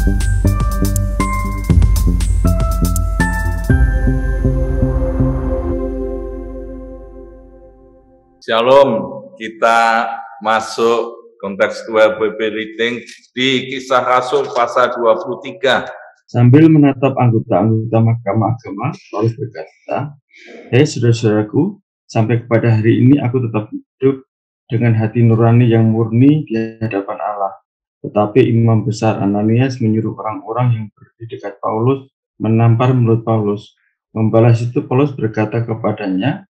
Shalom, kita masuk kontekstual Bible reading di Kisah Rasul pasal 23. Sambil menatap anggota-anggota Mahkamah Agama, Paulus berkata, "Hei saudara-saudaraku, sampai kepada hari ini aku tetap hidup dengan hati nurani yang murni di hadapan Allah." Tetapi Imam Besar Ananias menyuruh orang-orang yang berdiri dekat Paulus menampar mulut Paulus. Membalas itu Paulus berkata kepadanya,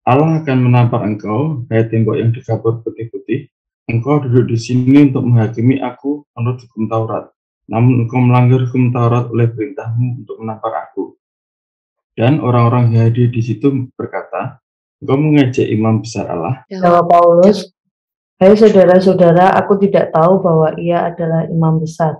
"Allah akan menampar engkau, hai tembok yang dikabur putih-putih. Engkau duduk di sini untuk menghakimi aku menurut hukum Taurat. Namun engkau melanggar hukum Taurat oleh perintahmu untuk menampar aku." Dan orang-orang Yahudi di situ berkata, "Engkau mengejek imam besar Allah." Jawab Paulus, "Hai saudara-saudara, aku tidak tahu bahwa ia adalah imam besar.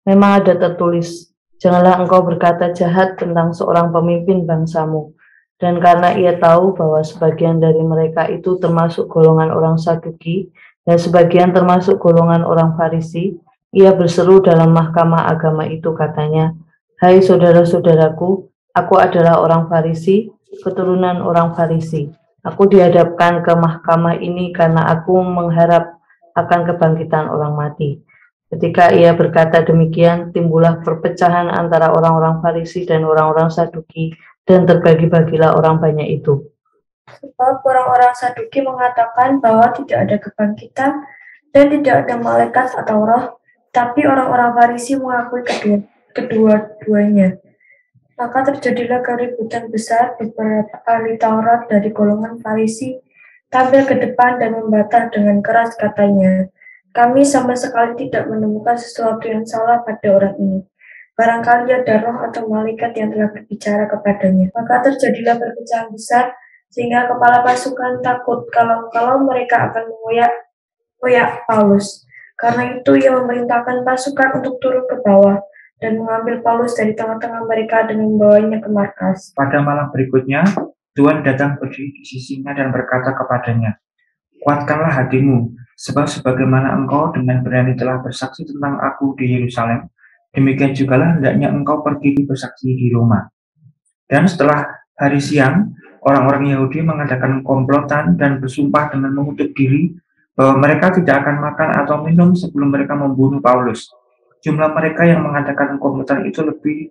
Memang ada tertulis, janganlah engkau berkata jahat tentang seorang pemimpin bangsamu. Dan karena ia tahu bahwa sebagian dari mereka itu termasuk golongan orang Saduki dan sebagian termasuk golongan orang Farisi, ia berseru dalam mahkamah agama itu, katanya, 'Hai saudara-saudaraku, aku adalah orang Farisi, keturunan orang Farisi. Aku dihadapkan ke mahkamah ini karena aku mengharap akan kebangkitan orang mati.' Ketika ia berkata demikian, timbullah perpecahan antara orang-orang Farisi dan orang-orang Saduki, dan terbagi-bagilah orang banyak itu. Sebab orang-orang Saduki mengatakan bahwa tidak ada kebangkitan dan tidak ada malaikat atau roh, tapi orang-orang Farisi mengakui kedua-duanya. Maka terjadilah keributan besar. Beberapa ahli Taurat dari golongan Farisi tampil ke depan dan membantah dengan keras, katanya, "Kami sama sekali tidak menemukan sesuatu yang salah pada orang ini. Barangkali ada roh atau malaikat yang telah berbicara kepadanya." Maka terjadilah perpecahan besar, sehingga kepala pasukan takut kalau mereka akan mengoyak Paulus. Karena itu ia memerintahkan pasukan untuk turun ke bawah dan mengambil Paulus dari tengah-tengah mereka dan membawanya ke markas. Pada malam berikutnya, Tuhan datang berdiri di sisinya dan berkata kepadanya, "Kuatkanlah hatimu, sebab sebagaimana engkau dengan berani telah bersaksi tentang aku di Yerusalem, demikian jugalah hendaknya engkau pergi bersaksi di Roma." Dan setelah hari siang, orang-orang Yahudi mengadakan komplotan dan bersumpah dengan mengutuk diri bahwa mereka tidak akan makan atau minum sebelum mereka membunuh Paulus. Jumlah mereka yang mengadakan komplotan itu lebih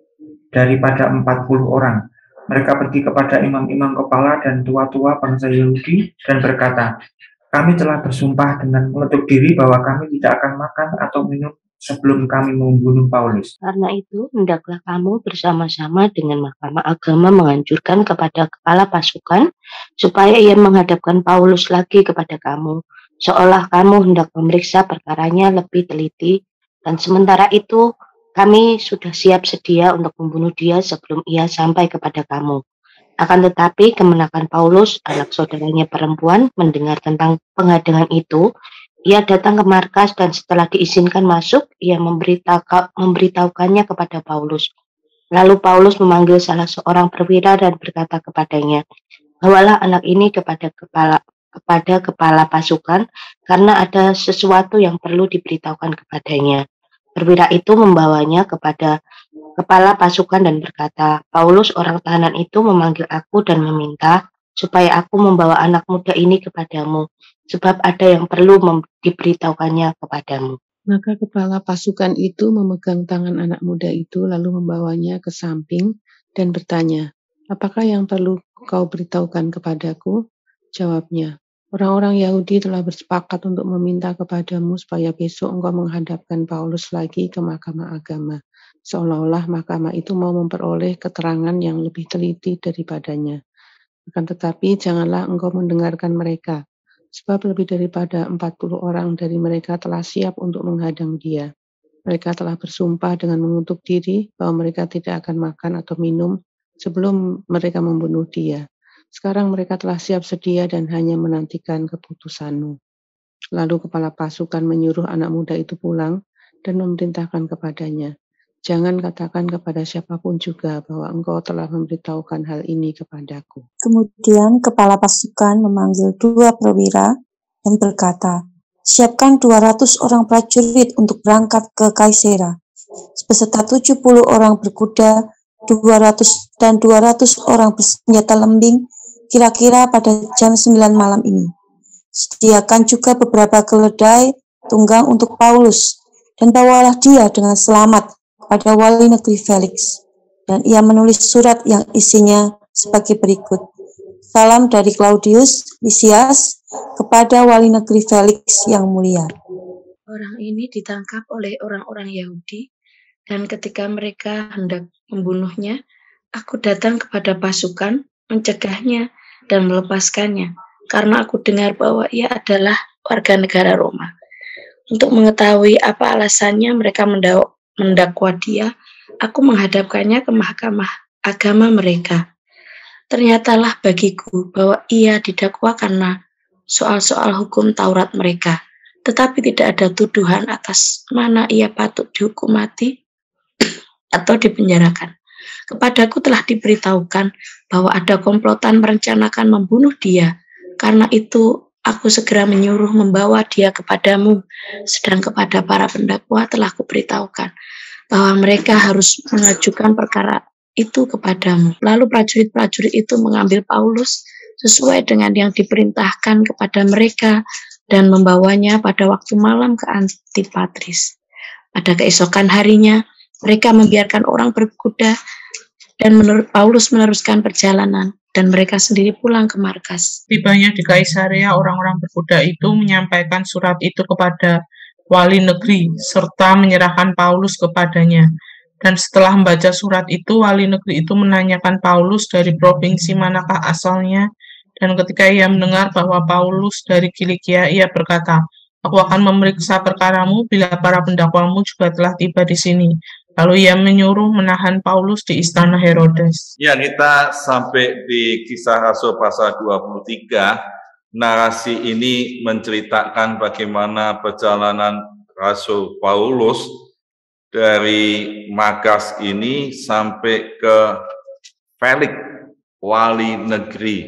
daripada 40 orang. Mereka pergi kepada imam-imam kepala dan tua-tua bangsa Yahudi dan berkata, "Kami telah bersumpah dengan mengutuk diri bahwa kami tidak akan makan atau minum sebelum kami membunuh Paulus. Karena itu, hendaklah kamu bersama-sama dengan mahkamah agama menganjurkan kepada kepala pasukan supaya ia menghadapkan Paulus lagi kepada kamu, seolah kamu hendak memeriksa perkaranya lebih teliti, dan sementara itu kami sudah siap sedia untuk membunuh dia sebelum ia sampai kepada kamu. Akan tetapi kemenakan Paulus, anak saudaranya perempuan, mendengar tentang penghadangan itu. Ia datang ke markas dan setelah diizinkan masuk, ia memberitahukannya kepada Paulus. Lalu Paulus memanggil salah seorang perwira dan berkata kepadanya, "Bawalah anak ini kepada kepala pasukan, karena ada sesuatu yang perlu diberitahukan kepadanya." Perwira itu membawanya kepada kepala pasukan dan berkata, "Paulus, orang tahanan itu memanggil aku dan meminta supaya aku membawa anak muda ini kepadamu, sebab ada yang perlu diberitahukannya kepadamu." Maka kepala pasukan itu memegang tangan anak muda itu lalu membawanya ke samping dan bertanya, "Apakah yang perlu kau beritahukan kepadaku?" Jawabnya, "Orang-orang Yahudi telah bersepakat untuk meminta kepadamu supaya besok engkau menghadapkan Paulus lagi ke mahkamah agama, seolah-olah mahkamah itu mau memperoleh keterangan yang lebih teliti daripadanya. Akan tetapi janganlah engkau mendengarkan mereka, sebab lebih daripada 40 orang dari mereka telah siap untuk menghadang dia. Mereka telah bersumpah dengan mengutuk diri bahwa mereka tidak akan makan atau minum sebelum mereka membunuh dia. Sekarang mereka telah siap sedia dan hanya menantikan keputusanmu." Lalu kepala pasukan menyuruh anak muda itu pulang dan memerintahkan kepadanya, "Jangan katakan kepada siapapun juga bahwa engkau telah memberitahukan hal ini kepadaku." Kemudian kepala pasukan memanggil dua perwira dan berkata, siapkan 200 orang prajurit untuk berangkat ke Kaisera, beserta 70 orang berkuda, 200 orang bersenjata lembing, kira-kira pada jam 9 malam ini. Sediakan juga beberapa keledai tunggang untuk Paulus, dan bawalah dia dengan selamat kepada wali negeri Felix. Dan ia menulis surat yang isinya sebagai berikut. Salam dari Claudius Lysias kepada wali negeri Felix yang mulia. Orang ini ditangkap oleh orang-orang Yahudi, dan ketika mereka hendak membunuhnya, aku datang kepada pasukan, mencegahnya dan melepaskannya, karena aku dengar bahwa ia adalah warga negara Roma. Untuk mengetahui apa alasannya mereka mendakwa dia, aku menghadapkannya ke mahkamah agama mereka. Ternyatalah bagiku bahwa ia didakwa karena soal-soal hukum Taurat mereka, tetapi tidak ada tuduhan atas mana ia patut dihukum mati atau dipenjarakan. Kepadaku telah diberitahukan bahwa ada komplotan merencanakan membunuh dia. Karena itu aku segera menyuruh membawa dia kepadamu, sedang kepada para pendakwa telah kuberitahukan bahwa mereka harus mengajukan perkara itu kepadamu. Lalu prajurit-prajurit itu mengambil Paulus sesuai dengan yang diperintahkan kepada mereka dan membawanya pada waktu malam ke Antipatris. Pada keesokan harinya, mereka membiarkan orang berkuda dan Paulus meneruskan perjalanan dan mereka sendiri pulang ke markas. Tibanya di Kaisarea, orang-orang berkuda itu menyampaikan surat itu kepada wali negeri serta menyerahkan Paulus kepadanya. Dan setelah membaca surat itu, wali negeri itu menanyakan Paulus dari provinsi manakah asalnya. Dan ketika ia mendengar bahwa Paulus dari Kilikia, ia berkata, "Aku akan memeriksa perkaramu bila para pendakwamu juga telah tiba di sini." Lalu ia menyuruh menahan Paulus di istana Herodes. Ya, kita sampai di Kisah Rasul pasal 23. Narasi ini menceritakan bagaimana perjalanan Rasul Paulus dari markas ini sampai ke Felix, wali negeri.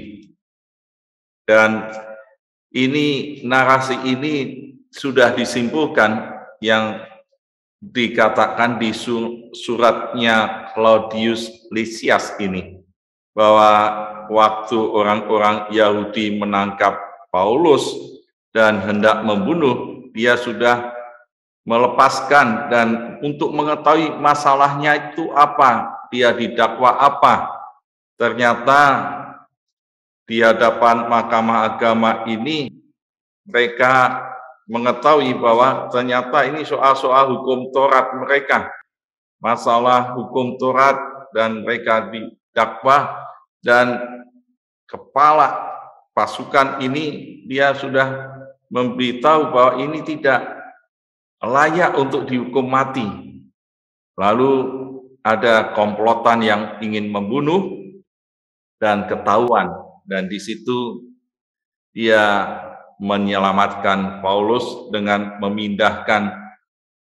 Dan ini narasi ini sudah disimpulkan yang dikatakan di suratnya Claudius Lysias ini, bahwa waktu orang-orang Yahudi menangkap Paulus dan hendak membunuh, dia sudah melepaskan, dan untuk mengetahui masalahnya itu apa, dia didakwa apa. Ternyata di hadapan mahkamah agama ini mereka mengetahui bahwa ternyata ini soal-soal hukum Taurat mereka, masalah hukum Taurat, dan mereka didakwa, dan kepala pasukan ini dia sudah memberitahu bahwa ini tidak layak untuk dihukum mati. Lalu ada komplotan yang ingin membunuh dan ketahuan, dan di situ dia menyelamatkan Paulus dengan memindahkan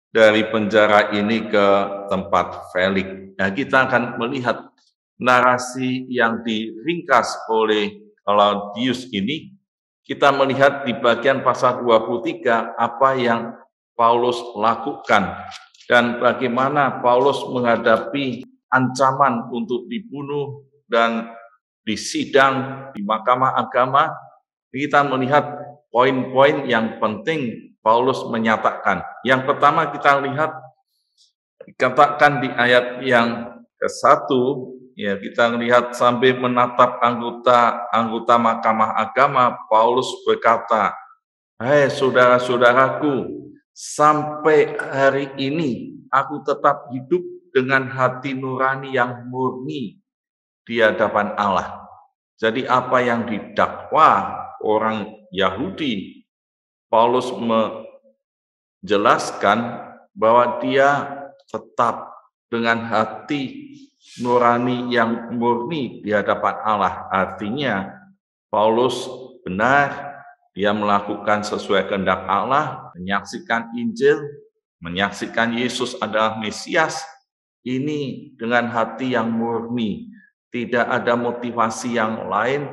dari penjara ini ke tempat Felix. Nah, kita akan melihat narasi yang diringkas oleh Claudius ini. Kita melihat di bagian pasal 23 apa yang Paulus lakukan dan bagaimana Paulus menghadapi ancaman untuk dibunuh dan disidang di mahkamah agama. Kita melihat poin-poin yang penting Paulus menyatakan. Yang pertama kita lihat dikatakan di ayat yang ke-1, ya, kita lihat sambil menatap anggota mahkamah agama, Paulus berkata, "Hai saudara-saudaraku, sampai hari ini aku tetap hidup dengan hati nurani yang murni di hadapan Allah." Jadi apa yang didakwa orang Yahudi, Paulus menjelaskan bahwa dia tetap dengan hati nurani yang murni di hadapan Allah. Artinya Paulus benar, dia melakukan sesuai kehendak Allah, menyaksikan Injil, menyaksikan Yesus adalah Mesias, ini dengan hati yang murni, tidak ada motivasi yang lain,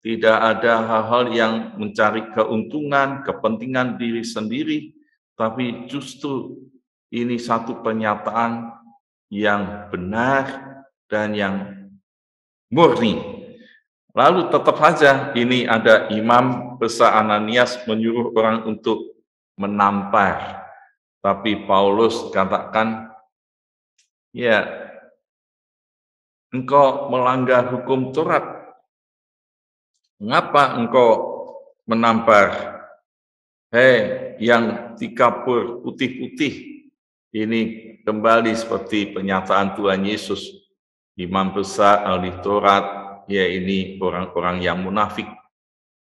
tidak ada hal-hal yang mencari keuntungan, kepentingan diri sendiri, tapi justru ini satu pernyataan yang benar dan yang murni. Lalu tetap saja ini ada imam besar Ananias menyuruh orang untuk menampar. Tapi Paulus katakan, ya, engkau melanggar hukum Taurat. Mengapa engkau menampar? Hei, yang dikapur putih-putih. Ini kembali seperti pernyataan Tuhan Yesus. Imam besar ahli Taurat, ya ini orang-orang yang munafik.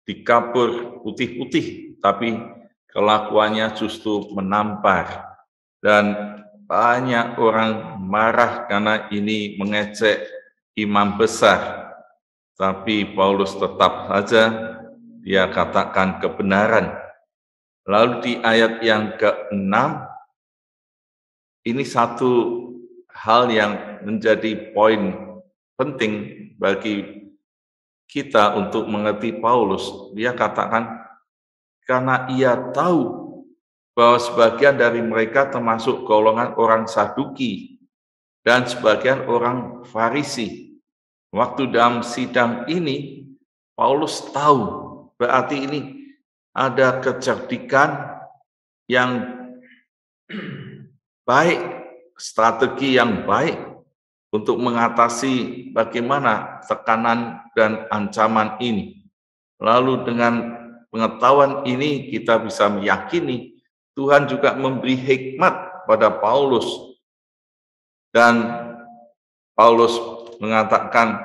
Dikapur putih-putih, tapi kelakuannya justru menampar. Dan banyak orang marah karena ini mengecek imam besar. Tapi Paulus tetap saja dia katakan kebenaran. Lalu di ayat yang ke-6, ini satu hal yang menjadi poin penting bagi kita untuk mengerti Paulus. Dia katakan, karena ia tahu bahwa sebagian dari mereka termasuk golongan orang Saduki dan sebagian orang Farisi. Waktu dalam sidang ini, Paulus tahu, berarti ini ada kecerdikan yang baik, strategi yang baik untuk mengatasi bagaimana tekanan dan ancaman ini. Lalu dengan pengetahuan ini kita bisa meyakini Tuhan juga memberi hikmat pada Paulus. Dan Paulus mengatakan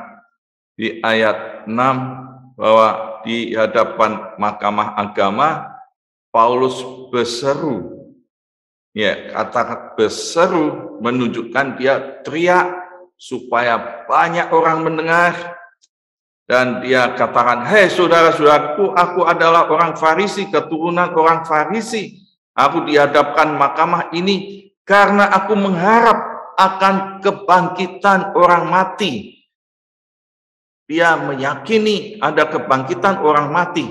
di ayat 6 bahwa di hadapan Mahkamah Agama Paulus berseru. Ya, kata berseru menunjukkan dia teriak supaya banyak orang mendengar. Dan dia katakan, hei saudara-saudaraku, aku adalah orang Farisi, keturunan orang Farisi. Aku dihadapkan mahkamah ini karena aku mengharap akan kebangkitan orang mati. Dia meyakini ada kebangkitan orang mati.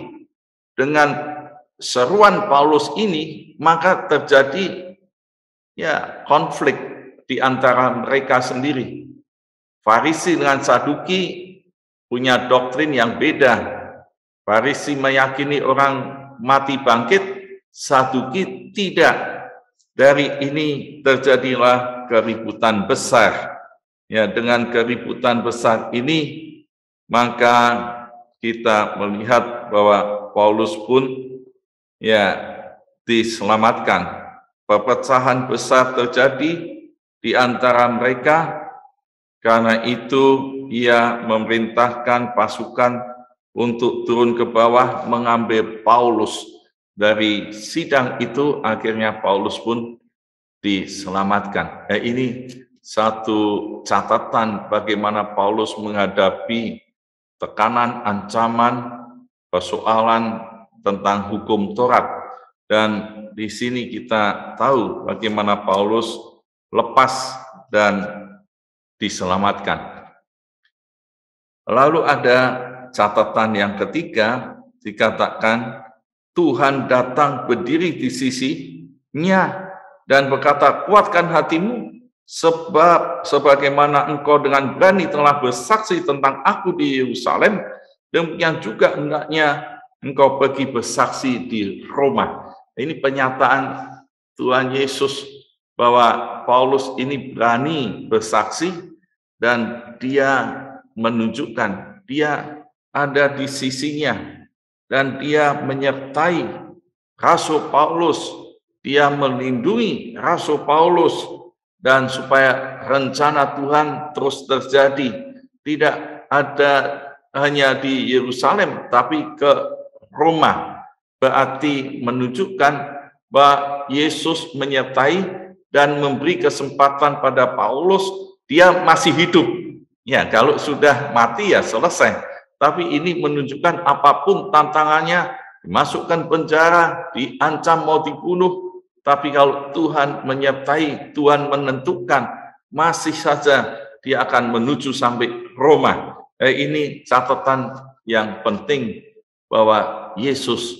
Dengan seruan Paulus ini, maka terjadi ya konflik di antara mereka sendiri. Farisi dengan Saduki punya doktrin yang beda. Farisi meyakini orang mati bangkit, Saduki tidak. Dari ini terjadilah keributan besar. Ya, dengan keributan besar ini maka kita melihat bahwa Paulus pun ya diselamatkan. Perpecahan besar terjadi di antara mereka. Karena itu ia memerintahkan pasukan untuk turun ke bawah mengambil Paulus. Dari sidang itu akhirnya Paulus pun diselamatkan. Ini satu catatan bagaimana Paulus menghadapi tekanan, ancaman, persoalan tentang hukum Taurat. Dan di sini kita tahu bagaimana Paulus lepas dan diselamatkan. Lalu ada catatan yang ketiga, dikatakan Tuhan datang berdiri di sisinya dan berkata, kuatkan hatimu, sebab sebagaimana engkau dengan berani telah bersaksi tentang aku di Yerusalem, demikian juga hendaknya engkau pergi bersaksi di Roma. Ini pernyataan Tuhan Yesus bahwa Paulus ini berani bersaksi dan dia menunjukkan dia ada di sisinya. Dan dia menyertai Rasul Paulus, dia melindungi Rasul Paulus, dan supaya rencana Tuhan terus terjadi. Tidak ada hanya di Yerusalem, tapi ke Roma. Berarti menunjukkan bahwa Yesus menyertai dan memberi kesempatan pada Paulus, dia masih hidup. Ya, kalau sudah mati ya selesai. Tapi ini menunjukkan apapun tantangannya, dimasukkan penjara, diancam mau dibunuh. Tapi kalau Tuhan menyertai, Tuhan menentukan, masih saja dia akan menuju sampai Roma. Ini catatan yang penting bahwa Yesus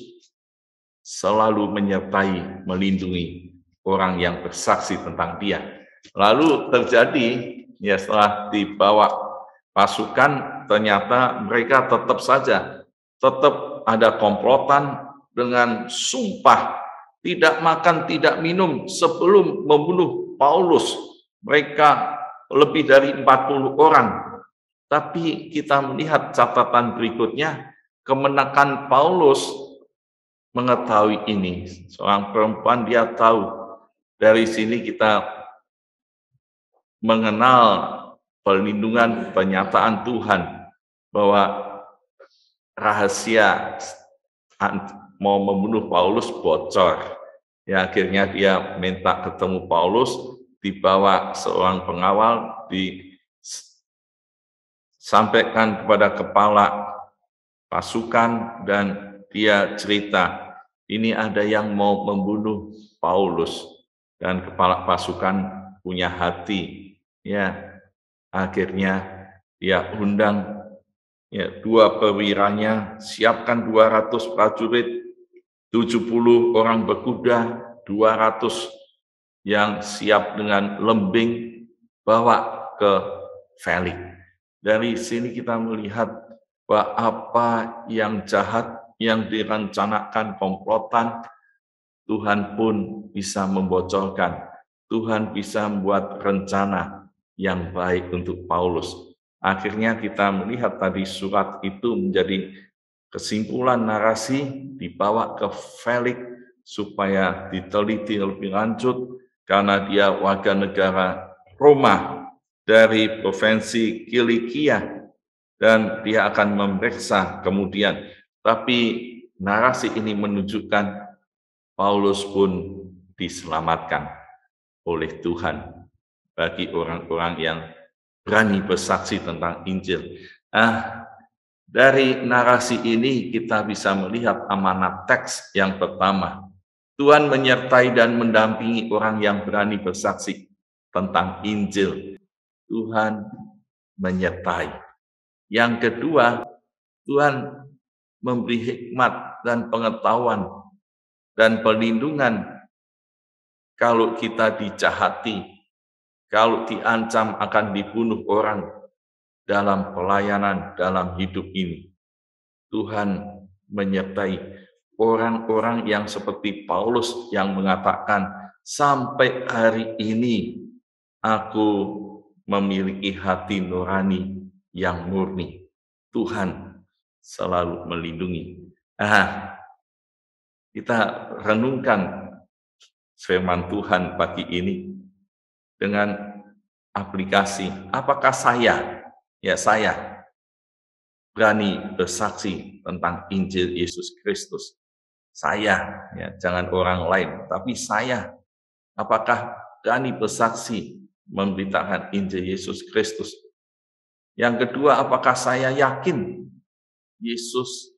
selalu menyertai, melindungi orang yang bersaksi tentang Dia. Lalu terjadi, ya setelah dibawa pasukan, ternyata mereka tetap ada komplotan dengan sumpah tidak makan, tidak minum sebelum membunuh Paulus. Mereka lebih dari 40 orang. Tapi kita melihat catatan berikutnya, kemenakan Paulus mengetahui ini. Seorang perempuan, dia tahu. Dari sini kita mengenal perlindungan, penyataan Tuhan bahwa rahasia mau membunuh Paulus bocor. Ya, akhirnya dia minta ketemu Paulus, dibawa seorang pengawal, disampaikan kepada kepala pasukan, dan dia cerita, ini ada yang mau membunuh Paulus. Dan kepala pasukan punya hati, ya akhirnya dia undang ya 2 perwiranya, siapkan 200 prajurit, 70 orang berkuda, 200 yang siap dengan lembing, bawa ke Felix. Dari sini kita melihat bahwa apa yang jahat, yang direncanakan komplotan, Tuhan pun bisa membocorkan. Tuhan bisa membuat rencana yang baik untuk Paulus. Akhirnya kita melihat tadi surat itu menjadi kesimpulan narasi, dibawa ke Felix supaya diteliti lebih lanjut, karena dia warga negara Roma dari provinsi Kilikia, dan dia akan memeriksa kemudian. Tapi narasi ini menunjukkan Paulus pun diselamatkan oleh Tuhan bagi orang-orang yang berani bersaksi tentang Injil. Dari narasi ini kita bisa melihat amanat teks yang pertama. Tuhan menyertai dan mendampingi orang yang berani bersaksi tentang Injil. Tuhan menyertai. Yang kedua, Tuhan memberi hikmat dan pengetahuan dan perlindungan kalau kita dijahati, kalau diancam akan dibunuh orang dalam pelayanan, dalam hidup ini. Tuhan menyertai orang-orang yang seperti Paulus yang mengatakan, sampai hari ini aku memiliki hati nurani yang murni. Tuhan selalu melindungi. Kita renungkan firman Tuhan pagi ini dengan aplikasi. Apakah saya berani bersaksi tentang Injil Yesus Kristus? Saya, ya, jangan orang lain, tapi saya. Apakah berani bersaksi memberitakan Injil Yesus Kristus? Yang kedua, apakah saya yakin Yesus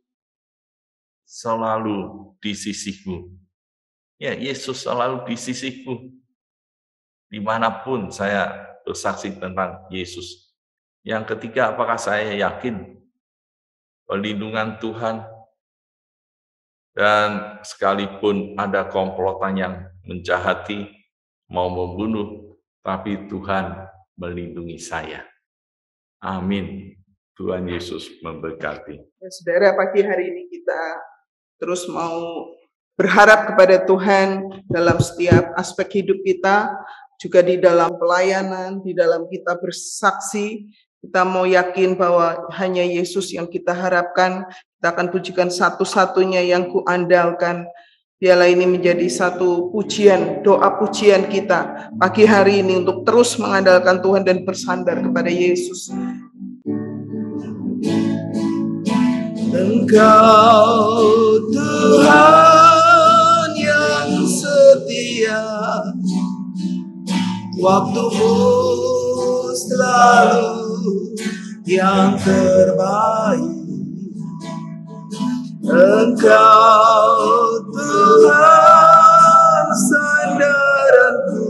selalu di sisiku? Ya, Yesus selalu di sisiku. Dimanapun saya bersaksi tentang Yesus. Yang ketiga, apakah saya yakin perlindungan Tuhan, dan sekalipun ada komplotan yang menjahati, mau membunuh, tapi Tuhan melindungi saya. Amin. Tuhan Yesus memberkati. Ya, saudara, pagi hari ini kita terus mau berharap kepada Tuhan dalam setiap aspek hidup kita, juga di dalam pelayanan, di dalam kita bersaksi. Kita mau yakin bahwa hanya Yesus yang kita harapkan. Kita akan pujikan satu-satunya yang kuandalkan. Biarlah ini menjadi satu pujian, doa pujian kita pagi hari ini untuk terus mengandalkan Tuhan dan bersandar kepada Yesus. Engkau Tuhan yang setia, waktumu selalu yang terbaik. Engkau Tuhan sandaranku,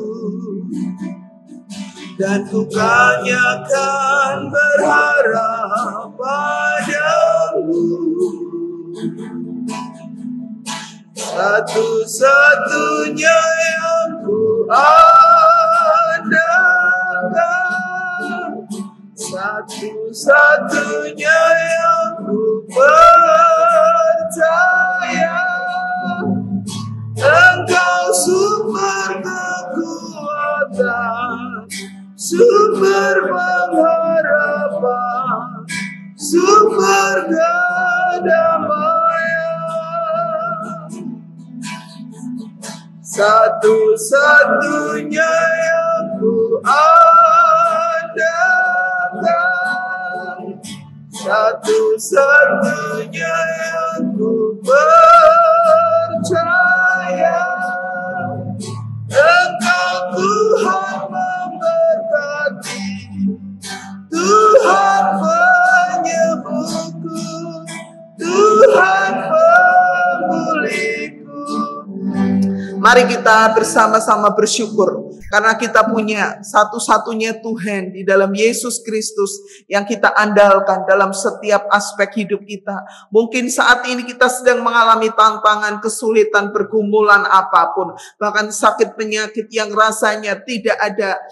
dan ku kan berharap padamu. satu-satunya yang ku andalkan, satu-satunya yang ku percaya. Engkau sumber kekuatan, sumber pengharapan, sumber kedamaian. Satu-satunya yang ku andalkan, satu-satunya yang ku percaya. Engkau Tuhan memberkati, Tuhan penyembuhku, Tuhan pemulihku. Mari kita bersama-sama bersyukur karena kita punya satu-satunya Tuhan di dalam Yesus Kristus yang kita andalkan dalam setiap aspek hidup kita. Mungkin saat ini kita sedang mengalami tantangan, kesulitan, pergumulan apapun, bahkan sakit penyakit yang rasanya tidak ada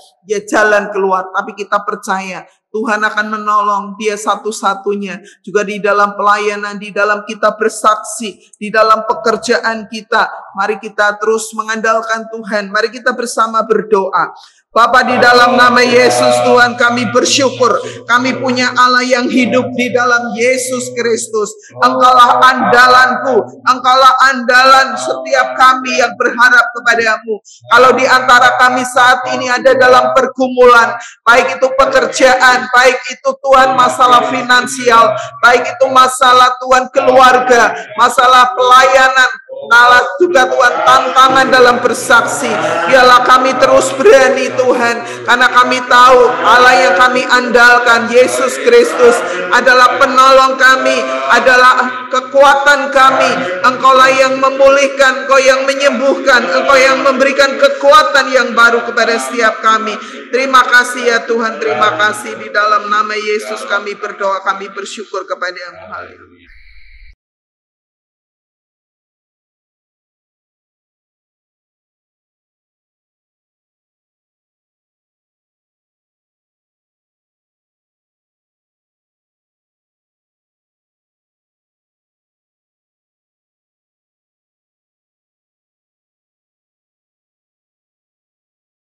jalan keluar, tapi kita percaya Tuhan akan menolong. Dia satu-satunya. Juga di dalam pelayanan, di dalam kita bersaksi, di dalam pekerjaan kita. Mari kita terus mengandalkan Tuhan. Mari kita bersama berdoa. Bapa, di dalam nama Yesus Tuhan kami bersyukur. Kami punya Allah yang hidup di dalam Yesus Kristus. Engkaulah andalanku. Engkaulah andalan setiap kami yang berharap kepadamu. Kalau di antara kami saat ini ada dalam pergumulan, baik itu pekerjaan, baik itu Tuhan masalah finansial, baik itu masalah Tuhan keluarga, masalah pelayanan, masalah juga Tuhan tantangan dalam bersaksi. Biarlah kami terus berani Tuhan, karena kami tahu Allah yang kami andalkan, Yesus Kristus, adalah penolong kami, adalah kekuatan kami. Engkaulah yang memulihkan, Engkau yang menyembuhkan, Engkau yang memberikan kekuatan yang baru kepada setiap kami. Terima kasih ya Tuhan, terima kasih. Di dalam nama Yesus kami berdoa, kami bersyukur kepada-Mu. Haleluya.